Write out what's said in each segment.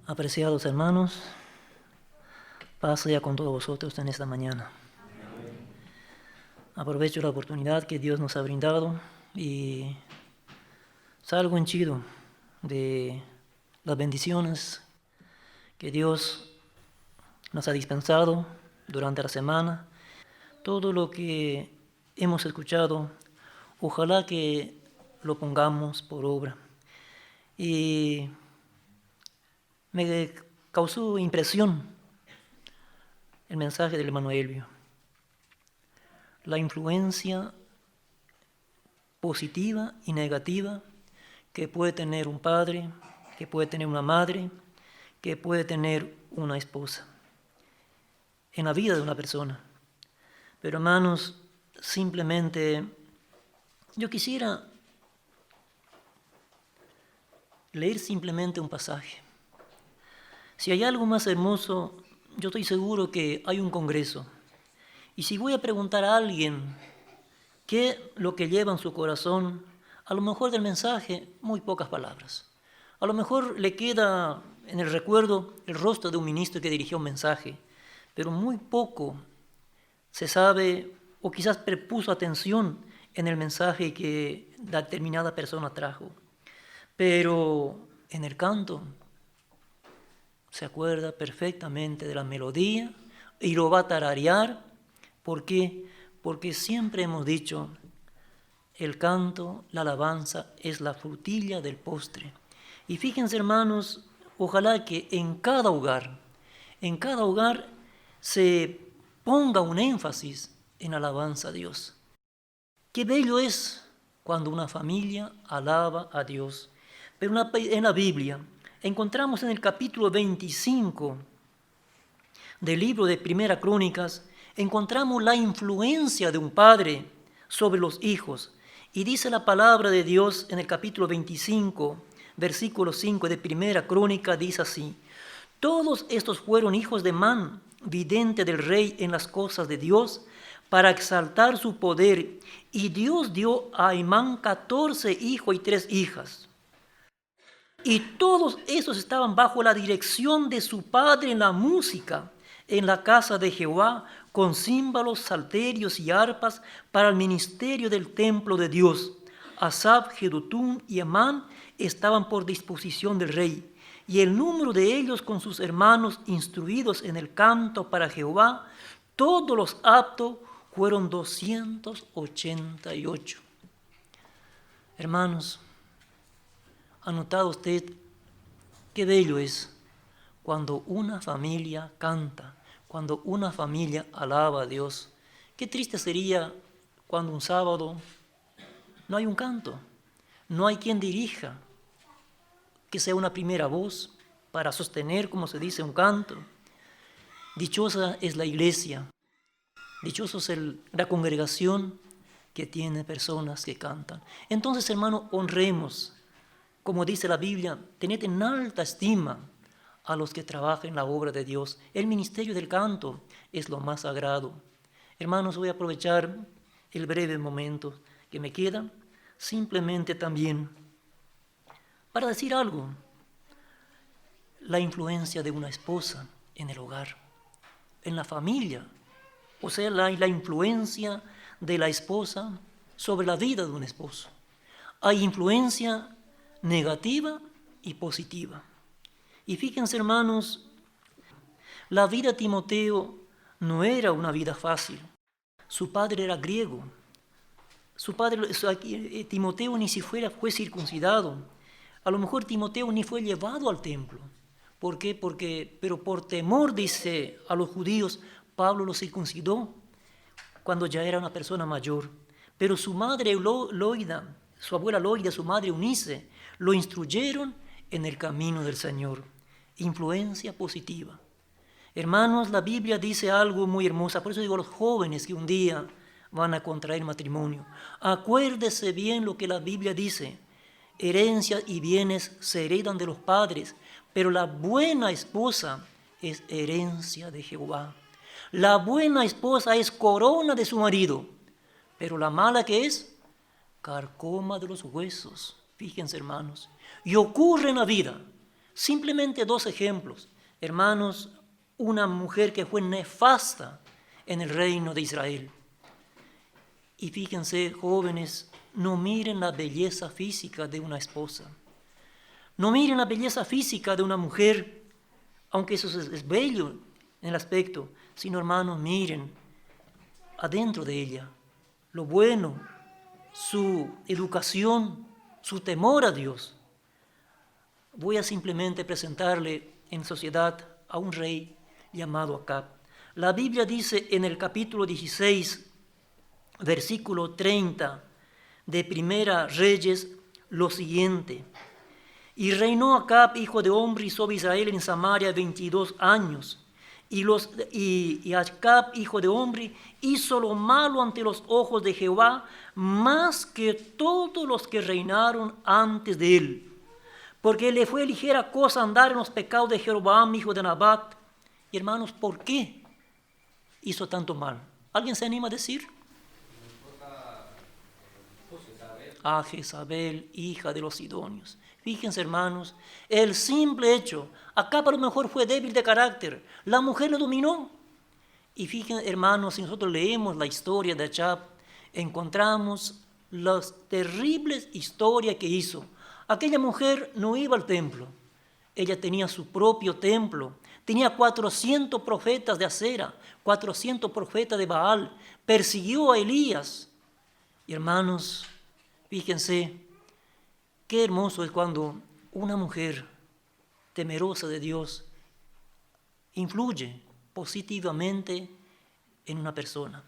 Apreciados hermanos, paz sea con todos vosotros en esta mañana. Aprovecho la oportunidad que Dios nos ha brindado y salgo henchido de las bendiciones que Dios nos ha dispensado durante la semana. Todo lo que hemos escuchado, ojalá que lo pongamos por obra. Y me causó impresión el mensaje del hermano Elvio. La influencia positiva y negativa que puede tener un padre, que puede tener una madre, que puede tener una esposa en la vida de una persona. Pero hermanos, simplemente yo quisiera leer simplemente un pasaje. Si hay algo más hermoso, yo estoy seguro que hay un congreso. Y si voy a preguntar a alguien qué es lo que lleva en su corazón, a lo mejor del mensaje, muy pocas palabras. A lo mejor le queda en el recuerdo el rostro de un ministro que dirigió un mensaje, pero muy poco se sabe o quizás puso atención en el mensaje que determinada persona trajo. Pero en el canto se acuerda perfectamente de la melodía y lo va a tararear. ¿Por qué? Porque siempre hemos dicho, el canto, la alabanza es la frutilla del postre. Y fíjense hermanos, ojalá que en cada hogar se ponga un énfasis en alabanza a Dios. Qué bello es cuando una familia alaba a Dios. Pero en la Biblia encontramos en el capítulo 25 del libro de Primera Crónicas, encontramos la influencia de un padre sobre los hijos. Y dice la palabra de Dios en el capítulo 25, versículo 5 de Primera Crónica, dice así: todos estos fueron hijos de Man, vidente del rey en las cosas de Dios, para exaltar su poder. Y Dios dio a Aimán 14 hijos y 3 hijas. Y todos esos estaban bajo la dirección de su padre en la música, en la casa de Jehová, con címbalos, salterios y arpas para el ministerio del templo de Dios. Asaf, Jedutún y Emán estaban por disposición del rey, y el número de ellos con sus hermanos instruidos en el canto para Jehová, todos los aptos, fueron 288. Hermanos, ¿ha notado usted qué bello es cuando una familia canta, cuando una familia alaba a Dios? Qué triste sería cuando un sábado no hay un canto, no hay quien dirija, que sea una primera voz para sostener, como se dice, un canto. Dichosa es la iglesia, dichosa es la congregación que tiene personas que cantan. Entonces, hermano, honremos, como dice la Biblia, tened en alta estima a los que trabajan en la obra de Dios. El ministerio del canto es lo más sagrado. Hermanos, voy a aprovechar el breve momento que me queda, simplemente también para decir algo. La influencia de una esposa en el hogar, en la familia, o sea, la influencia de la esposa sobre la vida de un esposo. Hay influencia negativa y positiva. Y fíjense, hermanos, la vida de Timoteo no era una vida fácil. Su padre era griego. Timoteo ni siquiera fue circuncidado. A lo mejor Timoteo ni fue llevado al templo. ¿Por qué? Pero por temor, dice, a los judíos, Pablo lo circuncidó cuando ya era una persona mayor. Pero su madre Loida, su abuela Loida, su madre Eunice, lo instruyeron en el camino del Señor. Influencia positiva. Hermanos, la Biblia dice algo muy hermoso. Por eso digo a los jóvenes que un día van a contraer matrimonio, acuérdese bien lo que la Biblia dice. Herencias y bienes se heredan de los padres, pero la buena esposa es herencia de Jehová. La buena esposa es corona de su marido, pero la mala que es carcoma de los huesos. Fíjense, hermanos, y ocurre en la vida Simplemente 2 ejemplos. Hermanos, una mujer que fue nefasta en el reino de Israel. Y fíjense, jóvenes, no miren la belleza física de una esposa. No miren la belleza física de una mujer, aunque eso es bello en el aspecto, sino, hermanos, miren adentro de ella lo bueno, su educación, su temor a Dios. Voy a simplemente presentarle en sociedad a un rey llamado Acab. La Biblia dice en el capítulo 16, versículo 30 de Primera Reyes, lo siguiente: y reinó Acab, hijo de Omri, sobre Israel en Samaria 22 años. Y Acab, hijo de Omri, hizo lo malo ante los ojos de Jehová, más que todos los que reinaron antes de él. Porque le fue ligera cosa andar en los pecados de Jeroboam, hijo de Nabat. Y hermanos, ¿por qué hizo tanto mal? ¿Alguien se anima a decir? A Jezabel, hija de los sidonios. Fíjense, hermanos, el simple hecho, Acab a lo mejor fue débil de carácter, la mujer lo dominó. Y fíjense, hermanos, si nosotros leemos la historia de Acab, encontramos las terribles historias que hizo. Aquella mujer no iba al templo, ella tenía su propio templo, tenía 400 profetas de Acera, 400 profetas de Baal, persiguió a Elías. Y hermanos, fíjense, qué hermoso es cuando una mujer temerosa de Dios influye positivamente en una persona.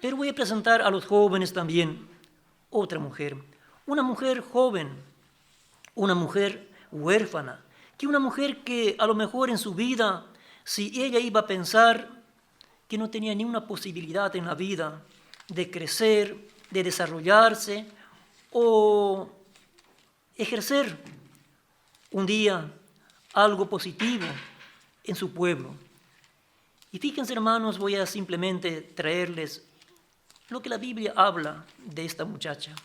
Pero voy a presentar a los jóvenes también otra mujer, una mujer joven, una mujer huérfana, que una mujer que a lo mejor en su vida, si ella iba a pensar que no tenía ni una posibilidad en la vida de crecer, de desarrollarse o ejercer un día algo positivo en su pueblo. Y fíjense, hermanos, voy a simplemente traerles lo que la Biblia habla de esta muchacha.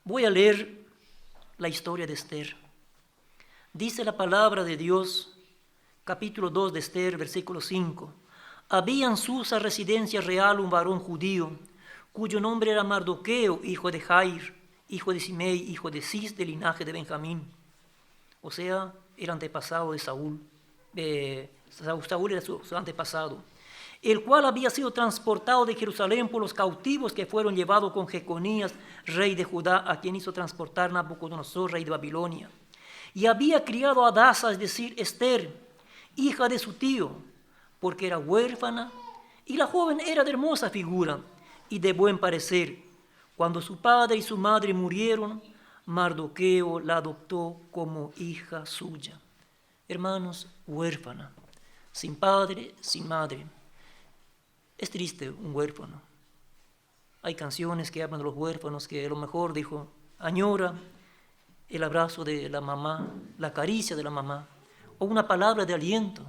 Voy a leer la historia de Esther. Dice la palabra de Dios, capítulo 2 de Esther, versículo 5. Había en Susa residencia real un varón judío, cuyo nombre era Mardoqueo, hijo de Jair, hijo de Simei, hijo de Cis, del linaje de Benjamín. O sea, el antepasado de Saúl. Saúl era su antepasado. El cual había sido transportado de Jerusalén por los cautivos que fueron llevados con Jeconías, rey de Judá, a quien hizo transportar Nabucodonosor, rey de Babilonia. Y había criado a Hadasa, es decir, Esther, hija de su tío, porque era huérfana, y la joven era de hermosa figura y de buen parecer. Cuando su padre y su madre murieron, Mardoqueo la adoptó como hija suya. Hermanos, huérfana, sin padre, sin madre. Es triste un huérfano. Hay canciones que hablan de los huérfanos que a lo mejor, dijo, añora el abrazo de la mamá, la caricia de la mamá, o una palabra de aliento.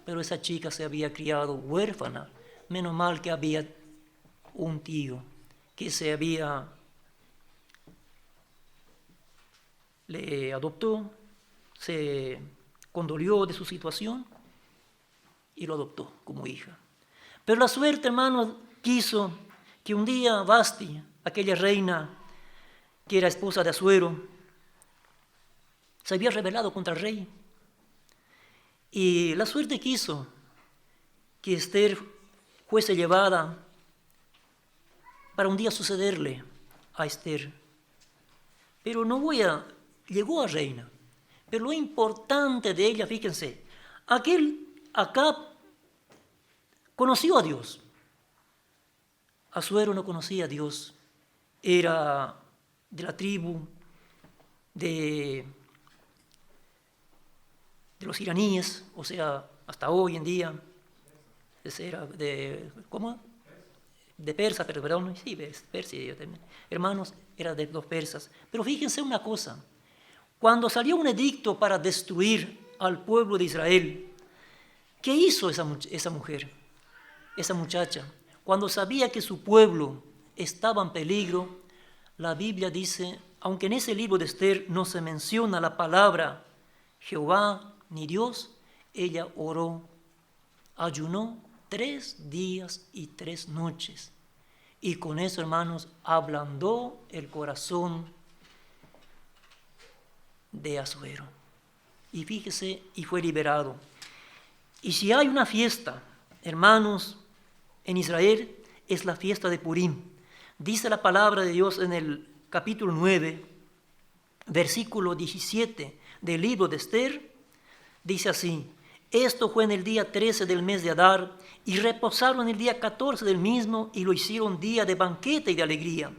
Pero esa chica se había criado huérfana. Menos mal que había un tío que le adoptó, se condolió de su situación y lo adoptó como hija. Pero la suerte, hermanos, quiso que un día Vasti, aquella reina que era esposa de Asuero, se había rebelado contra el rey. Y la suerte quiso que Esther fuese llevada para un día sucederle a Esther. Pero llegó a reina. Pero lo importante de ella, fíjense, Acab conoció a Dios. Asuero no conocía a Dios. Era de la tribu de los iraníes, o sea, hasta hoy en día, era ¿cómo? De Persa, perdón, sí, Persia yo también. Hermanos, era de los persas. Pero fíjense una cosa, cuando salió un edicto para destruir al pueblo de Israel, ¿qué hizo esa mujer, esa muchacha? Cuando sabía que su pueblo estaba en peligro, la Biblia dice, aunque en ese libro de Esther no se menciona la palabra Jehová ni Dios, ella oró, ayunó 3 días y 3 noches. Y con eso, hermanos, ablandó el corazón de Asuero. Y fíjese, y fue liberado. Y si hay una fiesta, hermanos, en Israel, es la fiesta de Purim. Dice la palabra de Dios en el capítulo 9, versículo 17 del libro de Esther, dice así: esto fue en el día 13 del mes de Adar, y reposaron el día 14 del mismo, y lo hicieron día de banquete y de alegría.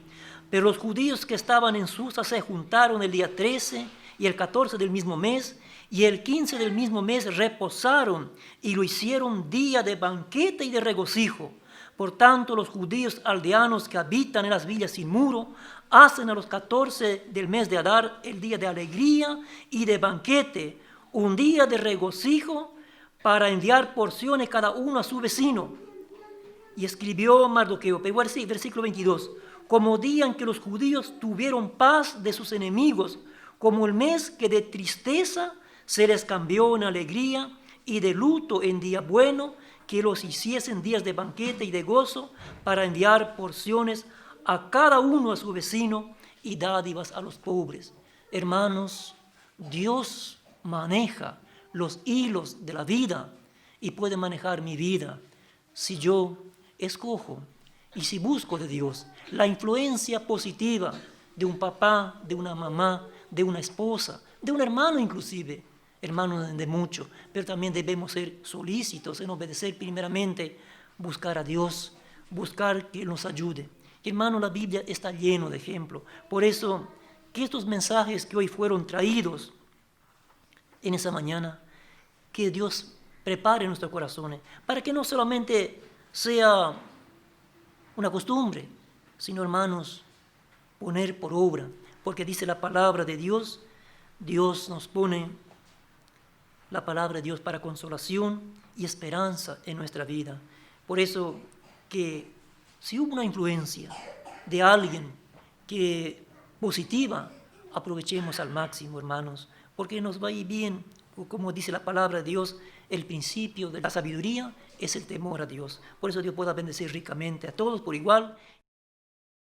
Pero los judíos que estaban en Susa se juntaron el día 13 y el 14 del mismo mes, y el 15 del mismo mes reposaron, y lo hicieron día de banquete y de regocijo. Por tanto, los judíos aldeanos que habitan en las villas sin muro hacen a los 14 del mes de Adar el día de alegría y de banquete, un día de regocijo, para enviar porciones cada uno a su vecino. Y escribió Mardoqueo, versículo 22, como día en que los judíos tuvieron paz de sus enemigos, como el mes que de tristeza se les cambió en alegría, y de luto en día bueno, que los hiciesen días de banquete y de gozo, para enviar porciones a cada uno a su vecino y dádivas a los pobres. Hermanos, Dios maneja los hilos de la vida y puede manejar mi vida si yo escojo y si busco de Dios la influencia positiva de un papá, de una mamá, de una esposa, de un hermano inclusive, hermano de mucho, pero también debemos ser solícitos en obedecer primeramente, buscar a Dios, buscar que nos ayude. Hermano, la Biblia está lleno de ejemplos. Por eso, que estos mensajes que hoy fueron traídos en esa mañana, que Dios prepare nuestros corazones, para que no solamente sea una costumbre, sino, hermanos, poner por obra, porque dice la palabra de Dios, Dios nos pone la palabra de Dios para consolación y esperanza en nuestra vida. Por eso que si hubo una influencia de alguien que positiva, aprovechemos al máximo, hermanos, porque nos va a ir bien. Como dice la palabra de Dios, el principio de la sabiduría es el temor a Dios. Por eso Dios pueda bendecir ricamente a todos por igual